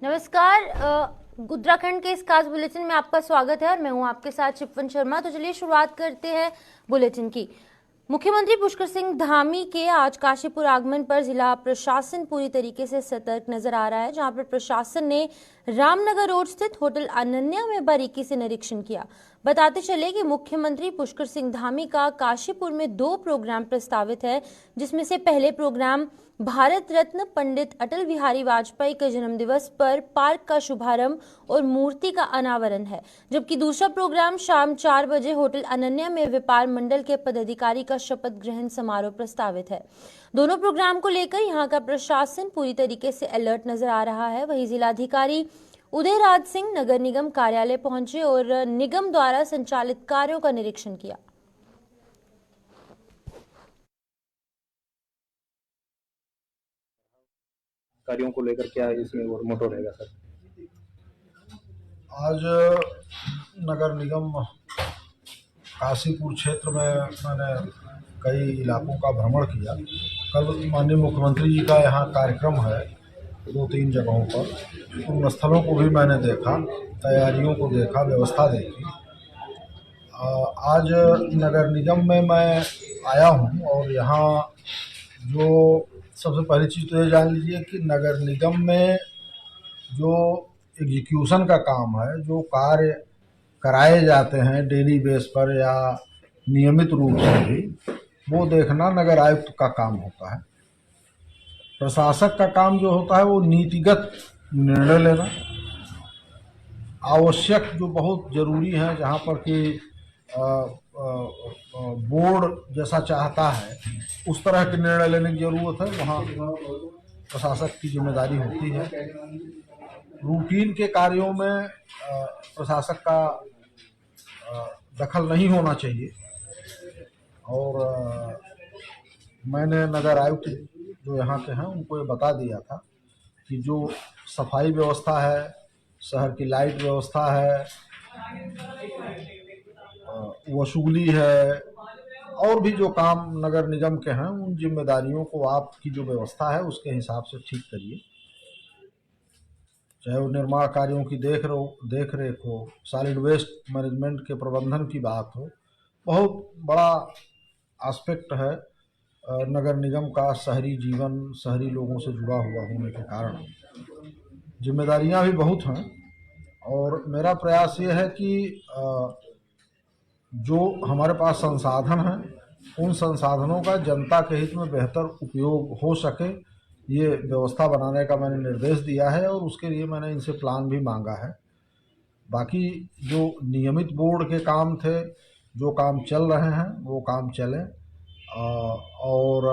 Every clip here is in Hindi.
नमस्कार। उत्तराखंड के इस खास बुलेटिन में आपका स्वागत है और मैं हूं आपके साथ शिपवन शर्मा। तो चलिए शुरुआत करते हैं बुलेटिन की। मुख्यमंत्री पुष्कर सिंह धामी के आज काशीपुर आगमन पर जिला प्रशासन पूरी तरीके से सतर्क नजर आ रहा है, जहां पर प्रशासन ने रामनगर रोड स्थित होटल अनन्या में बारीकी से निरीक्षण किया। बताते चले कि मुख्यमंत्री पुष्कर सिंह धामी का काशीपुर में 2 प्रोग्राम प्रस्तावित है, जिसमें से पहले प्रोग्राम भारत रत्न पंडित अटल बिहारी वाजपेयी के जन्मदिवस पर पार्क का शुभारंभ और मूर्ति का अनावरण है, जबकि दूसरा प्रोग्राम शाम 4 बजे होटल अनन्या में व्यापार मंडल के पदाधिकारी का शपथ ग्रहण समारोह प्रस्तावित है। दोनों प्रोग्राम को लेकर यहां का प्रशासन पूरी तरीके से अलर्ट नजर आ रहा है। वहीं जिलाधिकारी उदयराज सिंह नगर निगम कार्यालय पहुंचे और निगम द्वारा संचालित कार्यों का निरीक्षण किया। कार्यों को लेकर क्या इसमें मोटो रहेगा सर? आज नगर निगम काशीपुर क्षेत्र में मैंने कई इलाकों का भ्रमण किया। कल माननीय मुख्यमंत्री जी का यहाँ कार्यक्रम है 2-3 जगहों पर। उन स्थलों को भी मैंने देखा, तैयारियों को देखा, व्यवस्था देखी। आज नगर निगम में मैं आया हूँ और यहाँ जो सबसे पहली चीज़ तो ये जान लीजिए कि नगर निगम में जो एग्जीक्यूशन का काम है, जो कार्य कराए जाते हैं डेली बेस पर या नियमित रूप से भी, वो देखना नगर आयुक्त का काम होता है। प्रशासक का काम जो होता है वो नीतिगत निर्णय लेना, आवश्यक जो बहुत ज़रूरी है, जहाँ पर कि बोर्ड जैसा चाहता है उस तरह के निर्णय लेने की ज़रूरत है, वहाँ प्रशासक की जिम्मेदारी होती है। रूटीन के कार्यों में प्रशासक का दखल नहीं होना चाहिए। और मैंने नगर आयुक्त जो यहाँ के हैं उनको ये बता दिया था कि जो सफाई व्यवस्था है, शहर की लाइट व्यवस्था है, वसूली है और भी जो काम नगर निगम के हैं, उन जिम्मेदारियों को आपकी जो व्यवस्था है उसके हिसाब से ठीक करिए। चाहे वो निर्माण कार्यों की देख रेख हो, सॉलिड वेस्ट मैनेजमेंट के प्रबंधन की बात हो, बहुत बड़ा एस्पेक्ट है नगर निगम का। शहरी जीवन, शहरी लोगों से जुड़ा हुआ होने के कारण जिम्मेदारियां भी बहुत हैं। और मेरा प्रयास ये है कि जो हमारे पास संसाधन हैं, उन संसाधनों का जनता के हित में बेहतर उपयोग हो सके, ये व्यवस्था बनाने का मैंने निर्देश दिया है और उसके लिए मैंने इनसे प्लान भी मांगा है। बाकी जो नियमित बोर्ड के काम थे, जो काम चल रहे हैं वो काम चलें, और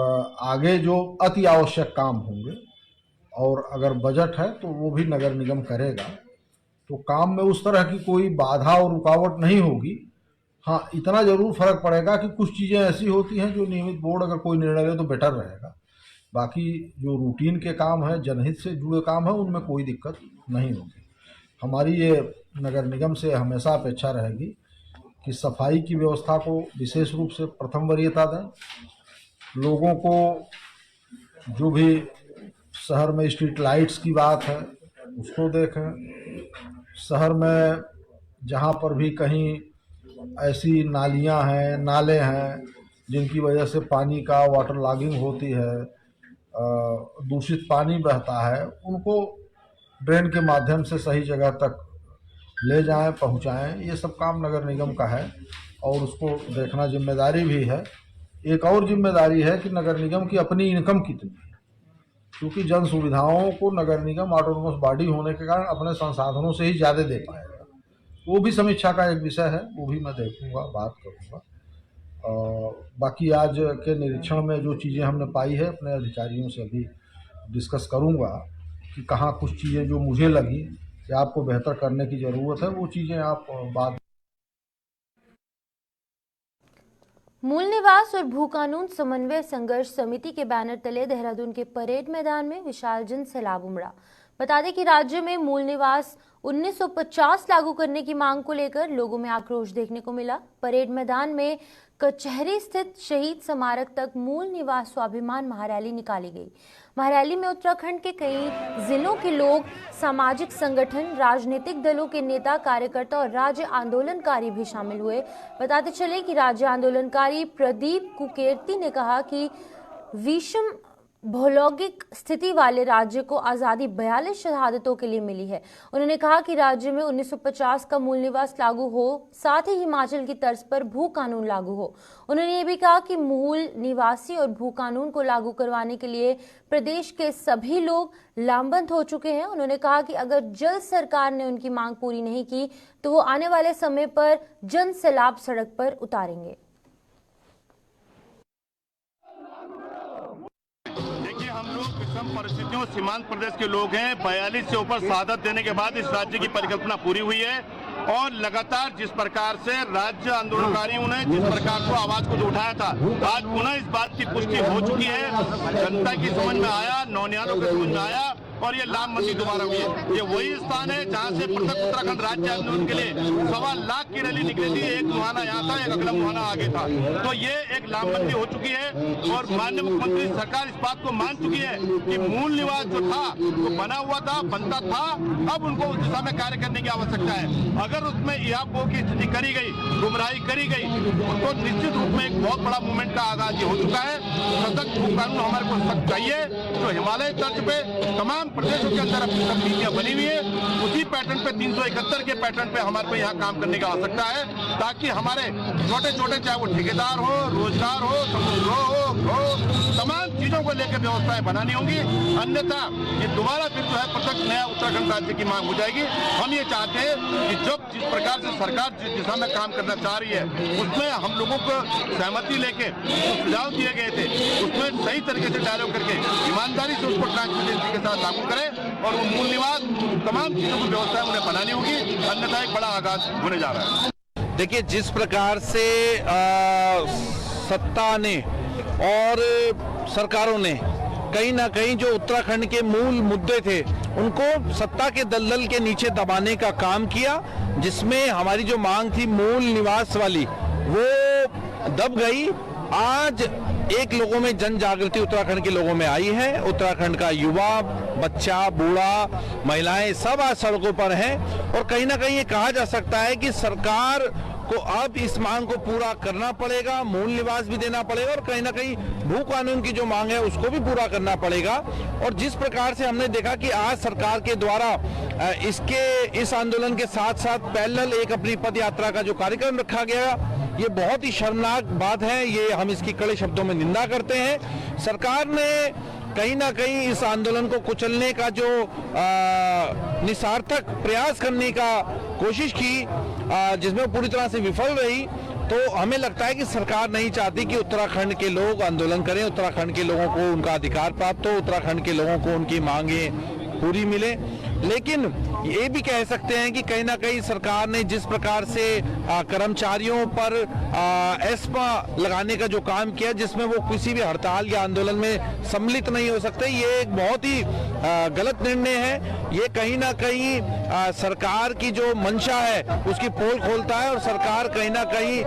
आगे जो अति आवश्यक काम होंगे और अगर बजट है तो वो भी नगर निगम करेगा। तो काम में उस तरह की कोई बाधा और रुकावट नहीं होगी। हाँ, इतना ज़रूर फर्क पड़ेगा कि कुछ चीज़ें ऐसी होती हैं जो नियमित बोर्ड अगर कोई निर्णय ले तो बेटर रहेगा। बाकी जो रूटीन के काम है, जनहित से जुड़े काम है, उनमें कोई दिक्कत नहीं होगी। हमारी ये नगर निगम से हमेशा अपेक्षा रहेगी कि सफाई की व्यवस्था को विशेष रूप से प्रथम वरीयता दें। लोगों को जो भी शहर में स्ट्रीट लाइट्स की बात है उसको देखें। शहर में जहाँ पर भी कहीं ऐसी नालियाँ हैं, नाले हैं जिनकी वजह से पानी का वाटर लॉगिंग होती है, दूषित पानी बहता है, उनको ड्रेन के माध्यम से सही जगह तक ले जाएं, पहुंचाएं। ये सब काम नगर निगम का है और उसको देखना जिम्मेदारी भी है। एक और जिम्मेदारी है कि नगर निगम की अपनी इनकम कितनी है, क्योंकि जन सुविधाओं को नगर निगम ऑटोनोमस बॉडी होने के कारण अपने संसाधनों से ही ज़्यादा दे पाएगा। वो भी समीक्षा का एक विषय है, वो भी मैं देखूंगा, बात करूंगा। बाकी आज के निरीक्षण में जो चीज़ें हमने पाई है, अपने अधिकारियों से अभी डिस्कस करूंगा कि कहाँ कुछ चीज़ें जो मुझे लगी कि आपको बेहतर करने की ज़रूरत है, वो चीज़ें आप बात। मूल निवास और भू कानून समन्वय संघर्ष समिति के बैनर तले देहरादून के परेड मैदान में विशाल जन सैलाब उमड़ा। बता दें कि राज्य में मूल निवास 1950 लागू करने की मांग को लेकर लोगों में आक्रोश देखने को मिला। परेड मैदान में कचहरी स्थित शहीद स्मारक तक मूल निवास स्वाभिमान महारैली निकाली गई। महारैली में उत्तराखंड के कई जिलों के लोग, सामाजिक संगठन, राजनीतिक दलों के नेता, कार्यकर्ता और राज्य आंदोलनकारी भी शामिल हुए। बताते चले कि राज्य आंदोलनकारी प्रदीप कुकेर्ती ने कहा कि विषम भौगोलिक स्थिति वाले राज्य को आज़ादी 42 शहादतों के लिए मिली है। उन्होंने कहा कि राज्य में 1950 का मूल निवास लागू हो, साथ ही हिमाचल की तर्ज पर भू कानून लागू हो। उन्होंने ये भी कहा कि मूल निवासी और भू कानून को लागू करवाने के लिए प्रदेश के सभी लोग लामबंद हो चुके हैं। उन्होंने कहा कि अगर जल्द सरकार ने उनकी मांग पूरी नहीं की तो वो आने वाले समय पर जन सैलाब सड़क पर उतारेंगे। हम लोग विषम परिस्थितियों सीमांत प्रदेश के लोग हैं। 42 से ऊपर शहादत देने के बाद इस राज्य की परिकल्पना पूरी हुई है और लगातार जिस प्रकार से राज्य आंदोलनकारियों ने जिस प्रकार को आवाज को उठाया था, आज पुनः इस बात की पुष्टि हो चुकी है। जनता की समझ में आया, नौनियालों की समझ में आया और ये लाम मंदी दोबारा हुई है। ये वही स्थान है जहां से पृथक उत्तराखंड राज्य आंदोलन के लिए 1.25 लाख की रैली निकली थी। एक मुहाना यहाँ था, एक अगला मुहाना आगे था। तो ये एक लामबंदी हो चुकी है और माननीय मुख्यमंत्री सरकार इस बात को मान चुकी है कि मूल निवास जो था वो बना हुआ था, बनता था, अब उनको उस दिशा में कार्य करने की आवश्यकता है। अगर उसमें इहापो की स्थिति करी गई, गुमराही करी गई, तो निश्चित रूप में एक बहुत बड़ा मूवमेंट का आगाज हो चुका है। सशक्त भू कानून हमारे को सख्त चाहिए, जो हिमालय तर्ज पे तमाम प्रदेशों के अंदर अपनी सब नीतियां बनी हुई है, उसी पैटर्न पे 371 के पैटर्न पे हमारे को यहाँ काम करने की आवश्यकता है, ताकि हमारे छोटे छोटे चाहे वो ठेकेदार हो, रोजगार हो, समुद्र हो, तमाम चीजों को लेकर व्यवस्थाएं बनानी होंगी। अन्यथा ये दोबारा फिर जो है पृथक नया उत्तराखंड राज्य की मांग हो जाएगी। हम ये चाहते हैं कि जब जिस प्रकार से सरकार जिस दिशा में काम करना चाह रही है उसमें हम लोगों को सहमति लेके जो सुझाव दिए गए थे उसमें सही तरीके से डायलॉग करके ईमानदारी से उसको ट्रांसपेरेंसी के साथ लागू करें और वो मूल निवास तमाम चीजों की व्यवस्था उन्हें बनानी होगी, अन्यथा एक बड़ा आगाज होने जा रहा है। देखिए, जिस प्रकार से सत्ता ने और सरकारों ने कहीं ना कहीं जो उत्तराखंड के मूल मुद्दे थे उनको सत्ता के दलदल के नीचे दबाने का काम किया, जिसमें हमारी जो मांग थी मूल निवास वाली वो दब गई। आज एक लोगों में जन जागृति उत्तराखंड के लोगों में आई है। उत्तराखंड का युवा, बच्चा, बूढ़ा, महिलाएं सब आज सड़कों पर हैं और कहीं ना कहीं ये कहा जा सकता है कि सरकार को अब इस मांग को पूरा करना पड़ेगा, मूल निवास भी देना पड़ेगा और कहीं ना कहीं भू कानून की जो मांग है उसको भी पूरा करना पड़ेगा। और जिस प्रकार से हमने देखा कि आज सरकार के द्वारा इस आंदोलन के साथ साथ पैरेलल एक अपनी पद यात्रा का जो कार्यक्रम रखा गया, ये बहुत ही शर्मनाक बात है। ये हम इसकी कड़े शब्दों में निंदा करते हैं। सरकार ने कहीं ना कहीं इस आंदोलन को कुचलने का जो निसार्थक प्रयास करने का कोशिश की, जिसमें पूरी तरह से विफल रही, तो हमें लगता है कि सरकार नहीं चाहती कि उत्तराखंड के लोग आंदोलन करें, उत्तराखंड के लोगों को उनका अधिकार प्राप्त हो, उत्तराखंड के लोगों को उनकी मांगें पूरी मिले। लेकिन ये भी कह सकते हैं कि कहीं ना कहीं सरकार ने जिस प्रकार से कर्मचारियों पर एस्मा लगाने का जो काम किया, जिसमें वो किसी भी हड़ताल या आंदोलन में सम्मिलित नहीं हो सकते, ये एक बहुत ही गलत निर्णय है। ये कहीं ना कहीं सरकार की जो मंशा है उसकी पोल खोलता है और सरकार कहीं ना कहीं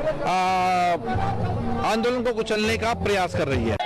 आंदोलन को कुचलने का प्रयास कर रही है।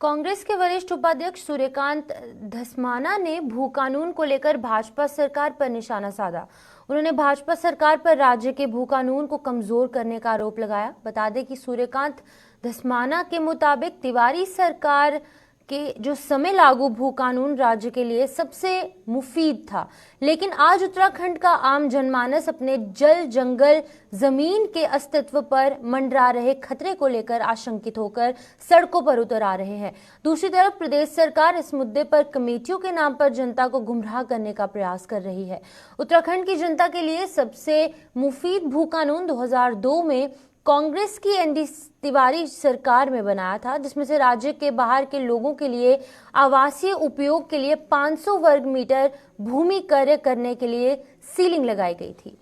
कांग्रेस के वरिष्ठ उपाध्यक्ष सूर्यकांत धस्माना ने भू कानून को लेकर भाजपा सरकार पर निशाना साधा। उन्होंने भाजपा सरकार पर राज्य के भू कानून को कमजोर करने का आरोप लगाया। बता दें कि सूर्यकांत धस्माना के मुताबिक तिवारी सरकार के जो समय लागू भू कानून राज्य के लिए सबसे मुफीद था, लेकिन आज उत्तराखंड का आम जनमानस अपने जल, जंगल, जमीन के अस्तित्व पर मंडरा रहे खतरे को लेकर आशंकित होकर सड़कों पर उतर आ रहे हैं। दूसरी तरफ प्रदेश सरकार इस मुद्दे पर कमेटियों के नाम पर जनता को गुमराह करने का प्रयास कर रही है। उत्तराखंड की जनता के लिए सबसे मुफीद भू कानून 2002 में कांग्रेस की एनडी तिवारी सरकार में बनाया था, जिसमें से राज्य के बाहर के लोगों के लिए आवासीय उपयोग के लिए 500 वर्ग मीटर भूमि कार्य करने के लिए सीलिंग लगाई गई थी।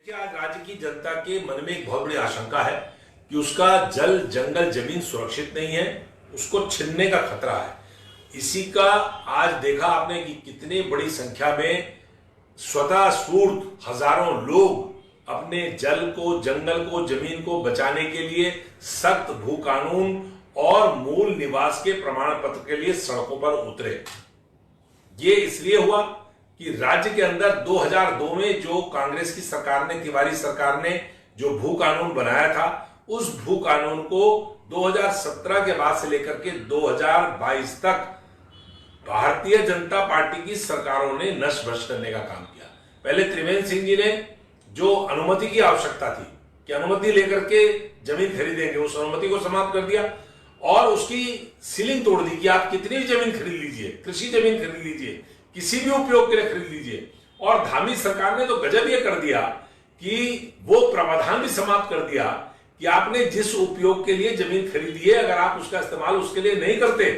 आज राज्य की जनता के मन में एक बहुत बड़ी आशंका है कि उसका जल, जंगल, जमीन सुरक्षित नहीं है, उसको छीनने का खतरा है। इसी का आज देखा आपने कि कितनी बड़ी संख्या में स्वतः स्फूर्त हजारों लोग अपने जल को, जंगल को, जमीन को बचाने के लिए सख्त भू कानून और मूल निवास के प्रमाण पत्र के लिए सड़कों पर उतरे। ये इसलिए हुआ कि राज्य के अंदर 2002 में जो कांग्रेस की सरकार ने, तिवारी सरकार ने जो भू कानून बनाया था, उस भू कानून को 2017 के बाद से लेकर के 2022 तक भारतीय जनता पार्टी की सरकारों ने नष्ट भ्रष्ट करने का काम किया। पहले त्रिवेंद्र सिंह जी ने जो अनुमति की आवश्यकता थी कि अनुमति लेकर के जमीन खरीदेंगे, उस अनुमति को समाप्त कर दिया और उसकी सीलिंग तोड़ दी कि आप कितनी भी जमीन खरीद लीजिए, कृषि जमीन खरीद लीजिए, किसी भी उपयोग के लिए खरीद लीजिए। और धामी सरकार ने तो गजब ये कर दिया कि वो प्रावधान भी समाप्त कर दिया कि आपने जिस उपयोग के लिए जमीन खरीदी है, अगर आप उसका इस्तेमाल उसके लिए नहीं करते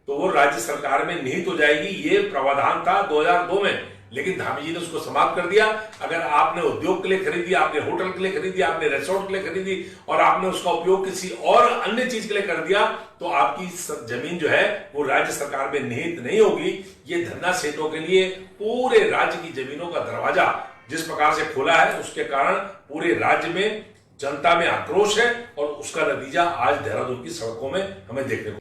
तो वो राज्य सरकार में निहित हो जाएगी। ये प्रावधान था 2002 में, लेकिन धामी जी ने उसको समाप्त कर दिया। अगर आपने उद्योग के लिए खरीदी, आपने होटल के लिए खरीदी, आपने रेस्टोरेंट के लिए खरीदी और आपने उसका उपयोग किसी और अन्य चीज के लिए कर दिया तो आपकी जमीन जो है वो राज्य सरकार में निहित नहीं होगी। ये धन्ना सेठों के लिए पूरे राज्य की जमीनों का दरवाजा जिस प्रकार से खोला है, उसके कारण पूरे राज्य में जनता में आक्रोश है और उसका नतीजा आज देहरादून की सड़कों में हमें देखने को।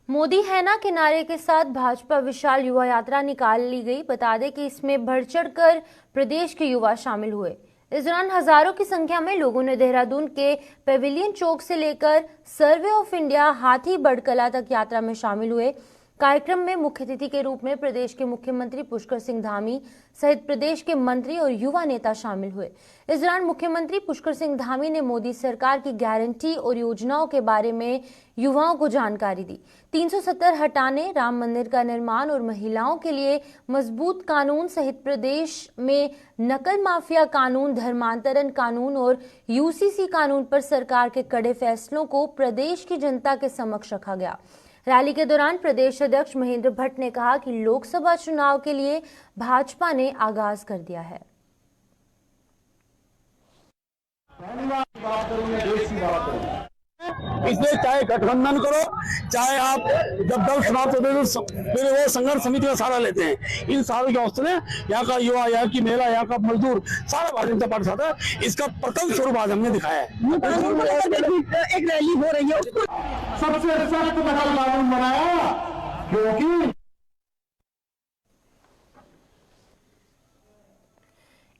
मोदी है ना के नारे के साथ भाजपा विशाल युवा यात्रा निकाल ली गई। बता दें कि इसमें बढ़ चढ़कर प्रदेश के युवा शामिल हुए। इस दौरान हजारों की संख्या में लोगों ने देहरादून के पेविलियन चौक से लेकर सर्वे ऑफ इंडिया हाथी बड़कला तक यात्रा में शामिल हुए। कार्यक्रम में मुख्य अतिथि के रूप में प्रदेश के मुख्यमंत्री पुष्कर सिंह धामी सहित प्रदेश के मंत्री और युवा नेता शामिल हुए। इस दौरान मुख्यमंत्री पुष्कर सिंह धामी ने मोदी सरकार की गारंटी और योजनाओं के बारे में युवाओं को जानकारी दी। 370 हटाने, राम मंदिर का निर्माण और महिलाओं के लिए मजबूत कानून सहित प्रदेश में नकल माफिया कानून, धर्मांतरण कानून और यूसीसी कानून पर सरकार के कड़े फैसलों को प्रदेश की जनता के समक्ष रखा गया। रैली के दौरान प्रदेश अध्यक्ष महेंद्र भट्ट ने कहा कि लोकसभा चुनाव के लिए भाजपा ने आगाज कर दिया है। इसलिए चाहे गठबंधन करो, चाहे आप जब दल समाप्त होते तो फिर वो संघर्ष समिति का सहारा लेते हैं। इन सारों के हौसले यहाँ का युवा, यहाँ की महिला, यहाँ का मजदूर सारा भारतीय जनता पार्टी साथ है। इसका प्रथम स्वरूप आज हमने दिखाया है। एक रैली हो रही है, सबसे सख्त नकल कानून बनाया क्योंकि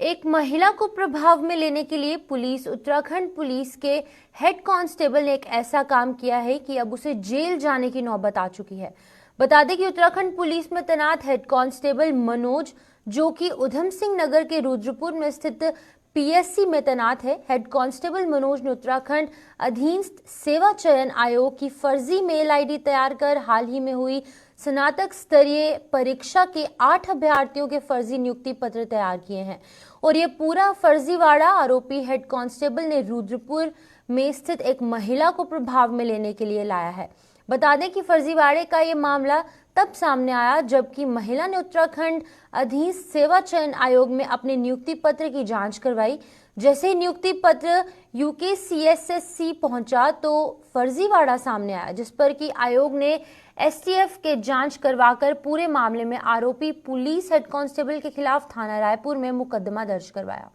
एक महिला को प्रभाव में लेने के लिए पुलिस, उत्तराखंड पुलिस के हेड कांस्टेबल ने एक ऐसा काम किया है कि अब उसे जेल जाने की नौबत आ चुकी है। बता दें कि उत्तराखंड पुलिस में तैनात हेड कांस्टेबल मनोज, जो कि उधम सिंह नगर के रुद्रपुर में स्थित पीएससी में तैनात है। हेड कांस्टेबल मनोज ने उत्तराखंड अधीनस्थ सेवा चयन आयोग की फर्जी मेल आईडी तैयार कर हाल ही में हुई स्नातक स्तरीय परीक्षा के 8 अभ्यर्थियों के फर्जी नियुक्ति पत्र तैयार किए हैं और ये पूरा फर्जीवाड़ा आरोपी हेड कांस्टेबल ने रुद्रपुर में स्थित एक महिला को प्रभाव में लेने के लिए लाया है। बता दें कि फर्जीवाड़े का ये मामला तब सामने आया जबकि महिला ने उत्तराखंड अधीनस्थ सेवा चयन आयोग में अपने नियुक्ति पत्र की जांच करवाई। जैसे ही नियुक्ति पत्र यूकेसीएसएससी पहुंचा तो फर्जीवाड़ा सामने आया, जिस पर कि आयोग ने एसटीएफ के जांच करवाकर पूरे मामले में आरोपी पुलिस हेड कांस्टेबल के खिलाफ थाना रायपुर में मुकदमा दर्ज करवाया।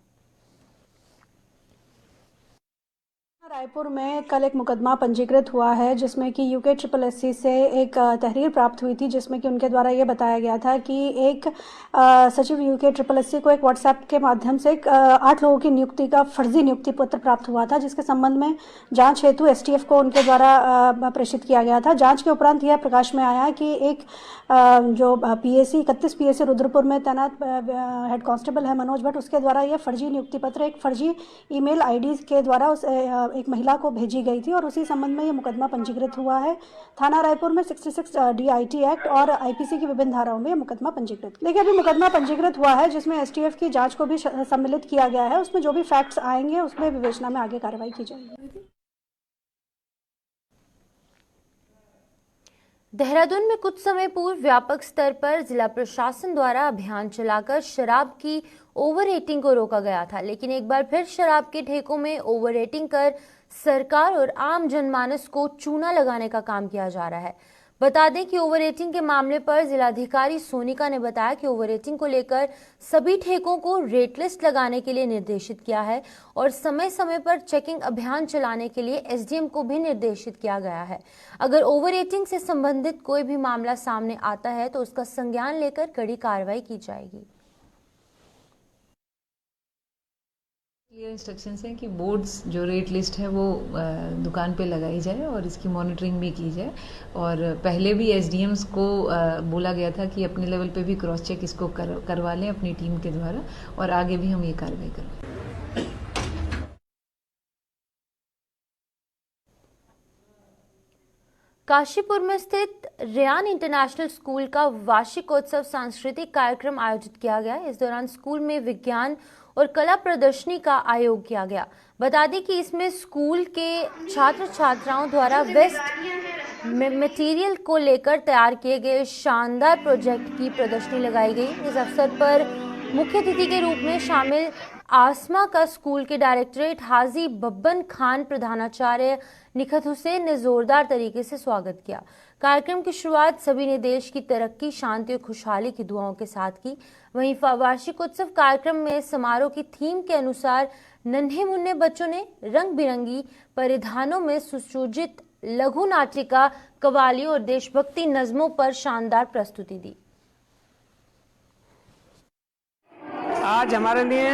रायपुर में कल एक मुकदमा पंजीकृत हुआ है जिसमें कि यूकेएसएससी से एक तहरीर प्राप्त हुई थी, जिसमें कि उनके द्वारा ये बताया गया था कि एक सचिव यूकेएसएससी को एक व्हाट्सएप के माध्यम से 8 लोगों की नियुक्ति का फर्जी नियुक्ति पत्र प्राप्त हुआ था, जिसके संबंध में जांच हेतु एसटीएफ को उनके द्वारा प्रेषित किया गया था। जांच के उपरांत यह प्रकाश में आया कि एक जो पीएससी 31 पीएससी रुद्रपुर में तैनात हेड कांस्टेबल है मनोज भट्ट, उसके द्वारा यह फर्जी नियुक्ति पत्र एक फर्जी ईमेल आईडी के द्वारा उस एक महिला को भेजी गई थी और उसी संबंध में यह मुकदमा पंजीकृत हुआ है। थाना रायपुर में 66 DIT एक्ट और आईपीसी की विभिन्न धाराओं में यह मुकदमा पंजीकृत। देखिए, अभी मुकदमा पंजीकृत हुआ है जिसमें एसटीएफ की जांच को भी सम्मिलित किया गया है। उसमें जो भी फैक्ट्स आएंगे उसमें विवेचना में आगे कार्रवाई की जाएगी। देहरादून में कुछ समय पूर्व व्यापक स्तर पर जिला प्रशासन द्वारा अभियान चलाकर शराब की ओवर रेटिंग को रोका गया था, लेकिन एक बार फिर शराब के ठेकों में ओवर रेटिंग कर सरकार और आम जनमानस को चूना लगाने का काम किया जा रहा है। बता दें कि ओवर रेटिंग के मामले पर जिलाधिकारी सोनिका ने बताया कि ओवर रेटिंग को लेकर सभी ठेकों को रेट लिस्ट लगाने के लिए निर्देशित किया है और समय समय पर चेकिंग अभियान चलाने के लिए एसडीएम को भी निर्देशित किया गया है। अगर ओवर रेटिंग से संबंधित कोई भी मामला सामने आता है तो उसका संज्ञान लेकर कड़ी कार्रवाई की जाएगी। क्लियर इंस्ट्रक्शंस हैं कि बोर्ड्स जो रेट लिस्ट है वो दुकान पे लगाई जाए और इसकी मॉनिटरिंग भी की जाए। और पहले भी एसडीएम्स को बोला गया था कि अपने लेवल पे भी क्रॉस चेक इसको करवा लें अपनी टीम के द्वारा, और आगे भी हम ये कार्रवाई करें। काशीपुर में स्थित रेयान इंटरनेशनल स्कूल का वार्षिकोत्सव सांस्कृतिक कार्यक्रम आयोजित किया गया। इस दौरान स्कूल में विज्ञान और कला प्रदर्शनी का आयोजन किया गया। बता दें कि इसमें स्कूल के छात्र छात्राओं द्वारा वेस्ट मटेरियल को लेकर तैयार किए गए शानदार प्रोजेक्ट की प्रदर्शनी लगाई गई। इस अवसर पर मुख्य अतिथि के रूप में शामिल आसमा का स्कूल के डायरेक्टरेट हाजी बब्बन खान प्रधानाचार्य निखत हुसैन ने जोरदार तरीके से स्वागत किया। कार्यक्रम की शुरुआत सभी ने देश की तरक्की, शांति और खुशहाली की दुआओं के साथ की। वहीं वार्षिकोत्सव कार्यक्रम में समारोह की थीम के अनुसार नन्हे मुन्ने बच्चों ने रंग बिरंगी परिधानों में सुसज्जित लघु नाटिका, कव्वालियों और देशभक्ति नज्मों पर शानदार प्रस्तुति दी। आज हमारे लिए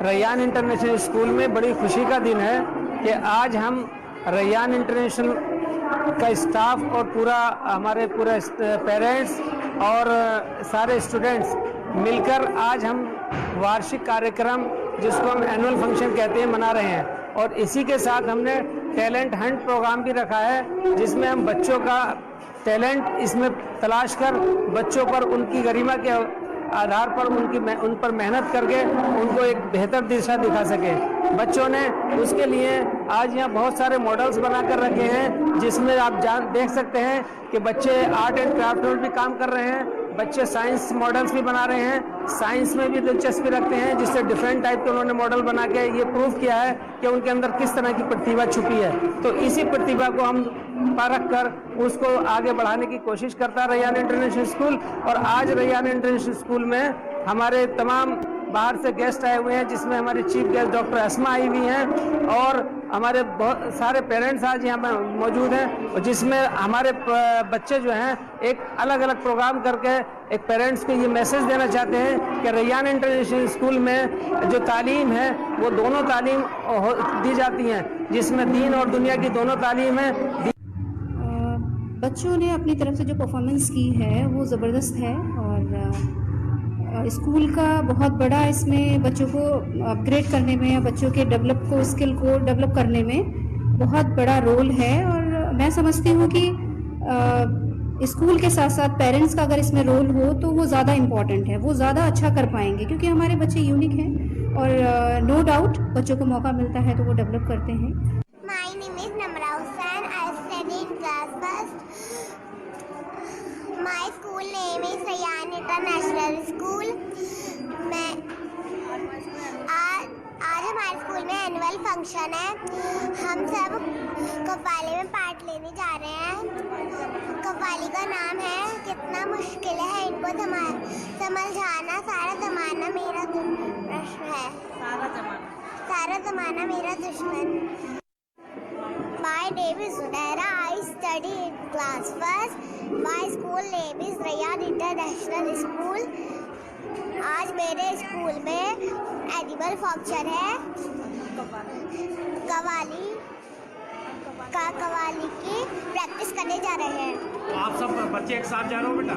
रेयान इंटरनेशनल स्कूल में बड़ी खुशी का दिन है कि आज हम रेयान इंटरनेशनल का स्टाफ और हमारे पूरे पेरेंट्स और सारे स्टूडेंट्स मिलकर आज हम वार्षिक कार्यक्रम जिसको हम एनुअल फंक्शन कहते हैं मना रहे हैं। और इसी के साथ हमने टैलेंट हंट प्रोग्राम भी रखा है जिसमें हम बच्चों का टैलेंट इसमें तलाश कर बच्चों पर उनकी गरिमा के आधार पर उन पर मेहनत करके उनको एक बेहतर दिशा दिखा सके। बच्चों ने उसके लिए आज यहाँ बहुत सारे मॉडल्स बनाकर रखे हैं जिसमें आप देख सकते हैं कि बच्चे आर्ट एंड क्राफ्ट में भी काम कर रहे हैं, बच्चे साइंस मॉडल्स भी बना रहे हैं, साइंस में भी दिलचस्पी रखते हैं, जिससे डिफरेंट टाइप के उन्होंने मॉडल बना के ये प्रूव किया है कि उनके अंदर किस तरह की प्रतिभा छुपी है। तो इसी प्रतिभा को हम परख कर उसको आगे बढ़ाने की कोशिश करता है रेयान इंटरनेशनल स्कूल। और आज रेयान इंटरनेशनल स्कूल में हमारे तमाम बाहर से गेस्ट आए हुए हैं जिसमें हमारे चीफ गेस्ट डॉक्टर अस्मा आई हुई हैं और हमारे बहुत सारे पेरेंट्स आज यहाँ पर मौजूद हैं, और जिसमें हमारे बच्चे जो हैं एक अलग अलग प्रोग्राम करके एक पेरेंट्स को ये मैसेज देना चाहते हैं कि रेयान इंटरनेशनल स्कूल में जो तालीम है वो दोनों तालीम दी जाती हैं, जिसमें दीन और दुनिया की दोनों तालीम है। बच्चों ने अपनी तरफ से जो परफॉर्मेंस की है वो ज़बरदस्त है और स्कूल का बहुत बड़ा इसमें बच्चों को अपग्रेड करने में या बच्चों के स्किल को डेवलप करने में बहुत बड़ा रोल है। और मैं समझती हूँ कि स्कूल के साथ साथ पेरेंट्स का अगर इसमें रोल हो तो वो ज़्यादा इम्पॉर्टेंट है, वो ज़्यादा अच्छा कर पाएंगे क्योंकि हमारे बच्चे यूनिक हैं और नो डाउट बच्चों को मौका मिलता है तो वो डेवलप करते हैं। My name is Namra Hussain. I study in class first. My school name is Reyan International School. आज हमारे स्कूल में एनुअल फंक्शन है। हम सब कव्वाली में पार्ट लेने जा रहे हैं। कव्वाली का नाम है कितना मुश्किल है इनको समझाना, सारा ज़माना मेरा दुश्मन है, सारा ज़माना मेरा दुश्मन। My name is Zunaira. I study in class first. My school name is Reyan International School. आज मेरे स्कूल में एनिमल फंक्शन है। कव्वाली की प्रैक्टिस करने जा रहे हैं। तो आप सब बच्चे एक साथ जा रहे हो बेटा?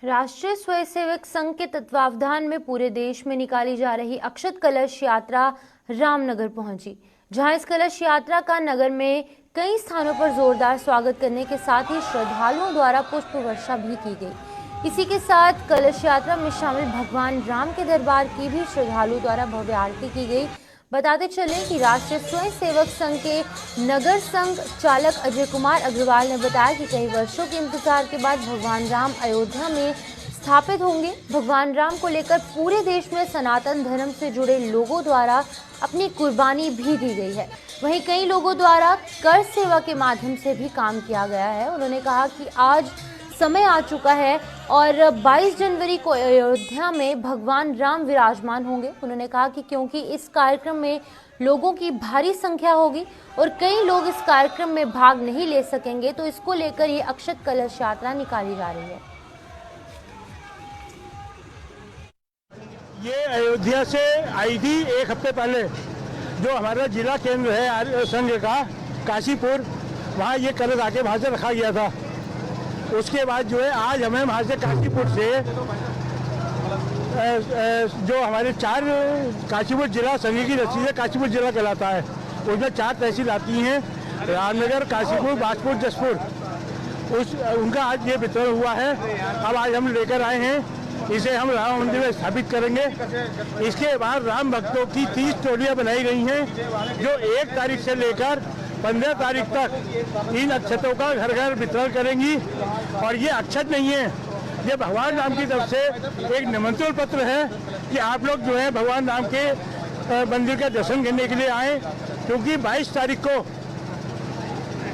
राष्ट्रीय स्वयंसेवक संघ के तत्वावधान में पूरे देश में निकाली जा रही अक्षत कलश यात्रा रामनगर पहुंची, जहां इस कलश यात्रा का नगर में कई स्थानों पर जोरदार स्वागत करने के साथ ही श्रद्धालुओं द्वारा पुष्प वर्षा भी की गई। इसी के साथ कलश यात्रा में शामिल भगवान राम के दरबार की भी श्रद्धालुओं द्वारा भव्य आरती की गई। बताते चले कि राष्ट्रीय स्वयंसेवक संघ के नगर संघ चालक अजय कुमार अग्रवाल ने बताया कि कई वर्षों के इंतजार के बाद भगवान राम अयोध्या में स्थापित होंगे। भगवान राम को लेकर पूरे देश में सनातन धर्म से जुड़े लोगों द्वारा अपनी कुर्बानी भी दी गई है। वहीं कई लोगों द्वारा कर सेवा के माध्यम से भी काम किया गया है। उन्होंने कहा कि आज समय आ चुका है और 22 जनवरी को अयोध्या में भगवान राम विराजमान होंगे। उन्होंने कहा कि क्योंकि इस कार्यक्रम में लोगों की भारी संख्या होगी और कई लोग इस कार्यक्रम में भाग नहीं ले सकेंगे, तो इसको लेकर ये अक्षत कलश यात्रा निकाली जा रही है। ये अयोध्या से आई थी एक हफ्ते पहले। जो हमारा जिला केंद्र है आर्य संघ का काशीपुर, वहाँ ये कलश आके वहाँ से रखा गया था। उसके बाद जो है आज हमें वहाँ से काशीपुर से जो हमारे 4 काशीपुर जिला संघ की रस्सी से काशीपुर जिला कहलाता है, उसमें 4 तहसील आती हैं, रामनगर, काशीपुर, बाजपुर, जसपुर। उनका आज ये वितरण हुआ है। अब आज हम लेकर आए हैं, इसे हम राम मंदिर में स्थापित करेंगे। इसके बाद राम भक्तों की 30 टोलियाँ बनाई गई हैं, जो 1 तारीख से लेकर 15 तारीख तक इन अक्षतों का घर घर वितरण करेंगी। और ये अक्षत नहीं है, ये भगवान राम की तरफ से एक निमंत्रण पत्र है कि आप लोग जो है भगवान राम के मंदिर का दर्शन करने के लिए आए, क्योंकि 22 तारीख को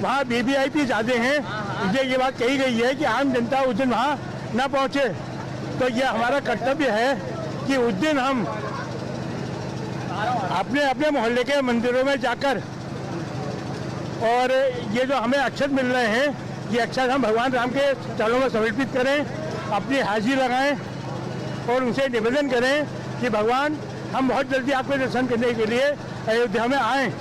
वहाँ वीवीआईपी ज़्यादा हैं, इसलिए ये बात कही गई है कि आम जनता उस दिन वहाँ न पहुँचे। तो ये हमारा कर्तव्य है कि उस दिन हम अपने अपने मोहल्ले के मंदिरों में जाकर और ये जो हमें अक्षत मिल रहे हैं, ये अक्षत हम भगवान राम के चरणों में समर्पित करें, अपनी हाजिरी लगाएं और उनसे निवेदन करें कि भगवान हम बहुत जल्दी आपके दर्शन करने के लिए अयोध्या में आएं।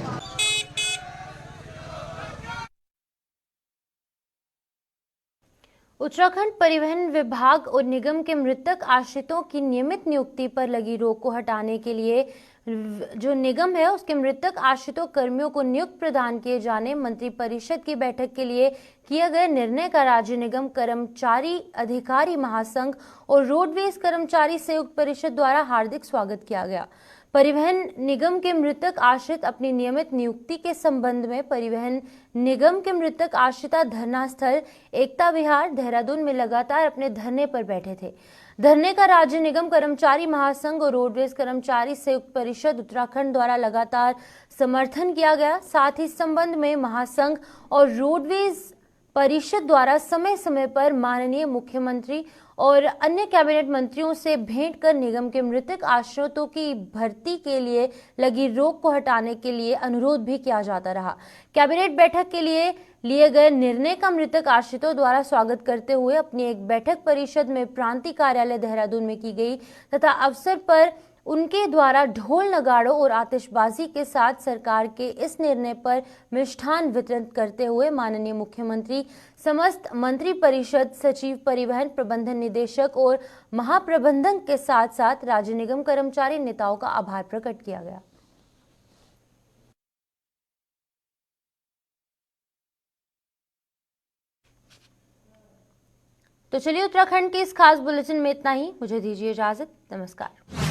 उत्तराखंड परिवहन विभाग और निगम के मृतक आश्रितों की नियमित नियुक्ति पर लगी रोक को हटाने के लिए जो निगम है उसके मृतक आश्रितों कर्मियों को नियुक्त प्रदान किए जाने मंत्रिपरिषद की बैठक के लिए किए गए निर्णय का राज्य निगम कर्मचारी अधिकारी महासंघ और रोडवेज कर्मचारी संयुक्त परिषद द्वारा हार्दिक स्वागत किया गया। परिवहन निगम के मृतक आश्रित अपनी नियमित नियुक्ति के संबंध में परिवहन निगम के मृतक आश्रिता धरना स्थल एकता विहार देहरादून में लगातार अपने धरने पर बैठे थे। धरने का राज्य निगम कर्मचारी महासंघ और रोडवेज कर्मचारी संयुक्त परिषद उत्तराखंड द्वारा लगातार समर्थन किया गया। साथ ही इस संबंध में महासंघ और रोडवेज परिषद द्वारा समय समय पर माननीय मुख्यमंत्री और अन्य कैबिनेट मंत्रियों से भेंट कर निगम के मृतक आश्रितों की भर्ती के लिए लगी रोक को हटाने के लिए अनुरोध भी किया जाता रहा। कैबिनेट बैठक के लिए गए निर्णय का मृतक आश्रितों द्वारा स्वागत करते हुए अपनी एक बैठक परिषद में प्रांतीय कार्यालय देहरादून में की गई तथा अवसर पर उनके द्वारा ढोल नगाड़ों और आतिशबाजी के साथ सरकार के इस निर्णय पर मिष्ठान वितरण करते हुए माननीय मुख्यमंत्री, समस्त मंत्री परिषद, सचिव, परिवहन प्रबंधन निदेशक और महाप्रबंधक के साथ साथ राज्य निगम कर्मचारी नेताओं का आभार प्रकट किया गया। तो चलिए उत्तराखंड के इस खास बुलेटिन में इतना ही। मुझे दीजिए इजाजत। नमस्कार।